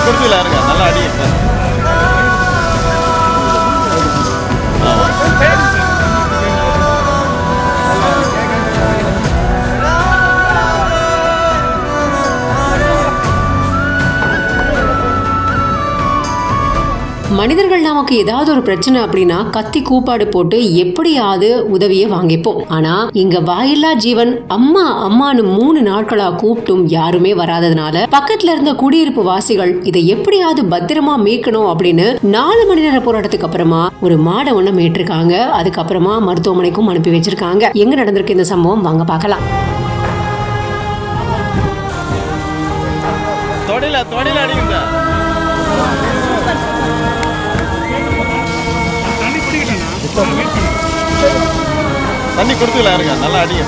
கொடுத்துல இருங்க நல்லா அடி. மனிதர்கள் நமக்கு ஏதாவது ஒரு பிரச்சனை அப்படின்னா கத்தி கூப்பாடு போட்டு எப்படியாவது உதவியை வாங்கிப்போம். ஆனா இங்க வாயில்லா ஜீவன் அம்மா அம்மானு 3 நாட்களா கூப்பிட்டும் யாருமே வராததுனால பக்கத்துல இருந்த குடியிருப்பு வாசிகள் இதை எப்படியாவது பத்திரமா மீட்கணும் அப்படின்னு 4 மணி நேர போராட்டத்துக்கு அப்புறமா ஒரு மாடை ஒண்ணு மீட்டிருக்காங்க. அதுக்கப்புறமா மருத்துவமனைக்கும் அனுப்பி வச்சிருக்காங்க. எங்க நடந்திருக்கு இந்த சம்பவம் வாங்க பார்க்கலாம். தண்ணி கொடுத்துல இருங்க நல்லா அடிங்க.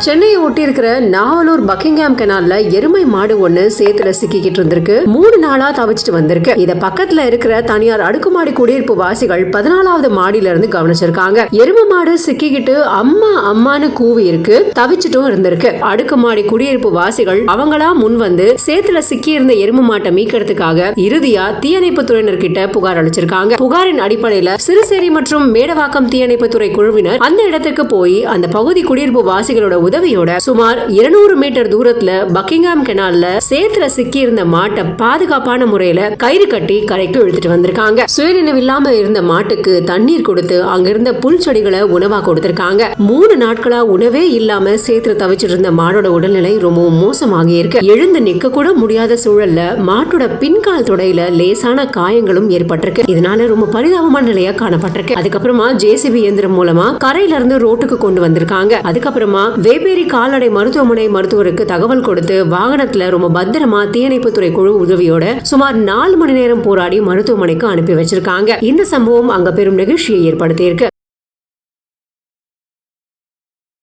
சென்னையை ஒட்டி இருக்கிற நாவலூர் பக்கிங்ஹாம் கெனால்ல எருமை மாடு ஒண்ணு சேத்துல சிக்கிக்கிட்டு இருந்திருக்கு. 3 நாளா தவிச்சிட்டு வந்திருக்கு. இத பக்கத்துல இருக்கிற தனியார் அடுக்குமாடி குடியிருப்பு வாசிகள் 14வது மாடியில இருந்து கவனிச்சிருக்காங்க. எருமை மாடு சிக்கிக்கிட்டு அம்மா அம்மானு கூவி இருக்கு, தவிச்சிட்டும் இருந்திருக்கு. அடுக்குமாடி குடியிருப்பு வாசிகள் அவங்களா முன் வந்து சேத்துல சிக்கி இருந்த எருமை மாட்டை மீட்கிறதுக்காக இறுதியா தீயணைப்பு துறையினர் கிட்ட புகார் அளிச்சிருக்காங்க. புகாரின் அடிப்படையில சிறுசேரி மற்றும் மேடவாக்கம் தீயணைப்பு துறை குழுவினர் அந்த இடத்துக்கு போய் அந்த பகுதி குடியிருப்பு வாசிகளோட உதவியோட சுமார் 200 மீட்டர் தூரத்துல பக்கிங்ஹாம் கெனால்ல சேத்துல சிக்கி இருந்த மாட்டை பாதுகாப்பான முறையில கயிறு கட்டி கரைக்கு இழுத்துட்டு வந்திருக்காங்க. சுயநினைவு இல்லாம இருந்த மாட்டுக்கு தண்ணீர் கொடுத்து அங்கிருந்த புல் செடிகளை உணவா கொடுத்திருக்காங்க. 3 நாட்களா உணவே இல்லாம சேத்துல தவிச்சிட்டு இருந்த மாடோட உடல்நிலை ரொம்பவும் மோசமாகி இருக்கு. எழுந்து நிக்க கூட முடியாத சூழல்ல மாட்டோட பின்கால் தொடையில லேசான காயங்களும் ஏற்பட்டிருக்கு. இதனால ரொம்ப பரிதாபமான நிலையா காணப்பட்டிருக்கு. அதுக்கப்புறமா ஜேசிபி இயந்திரம் மூலமா கரையில இருந்து ரோட்டுக்கு கொண்டு வந்திருக்காங்க. அதுக்கப்புறமா வேப்பேரி கால்நடை மருத்துவமனை மருத்துவருக்கு தகவல் கொடுத்து வாகனத்துல ரொம்ப பத்திரமா தீயணைப்பு துறை குழு உதவியோட சுமார் 4 மணி நேரம் போராடி மருத்துவமனைக்கு அனுப்பி வச்சிருக்காங்க. இந்த சம்பவம் அங்க பெரும் நெகிழ்ச்சியை ஏற்படுத்தி இருக்கு.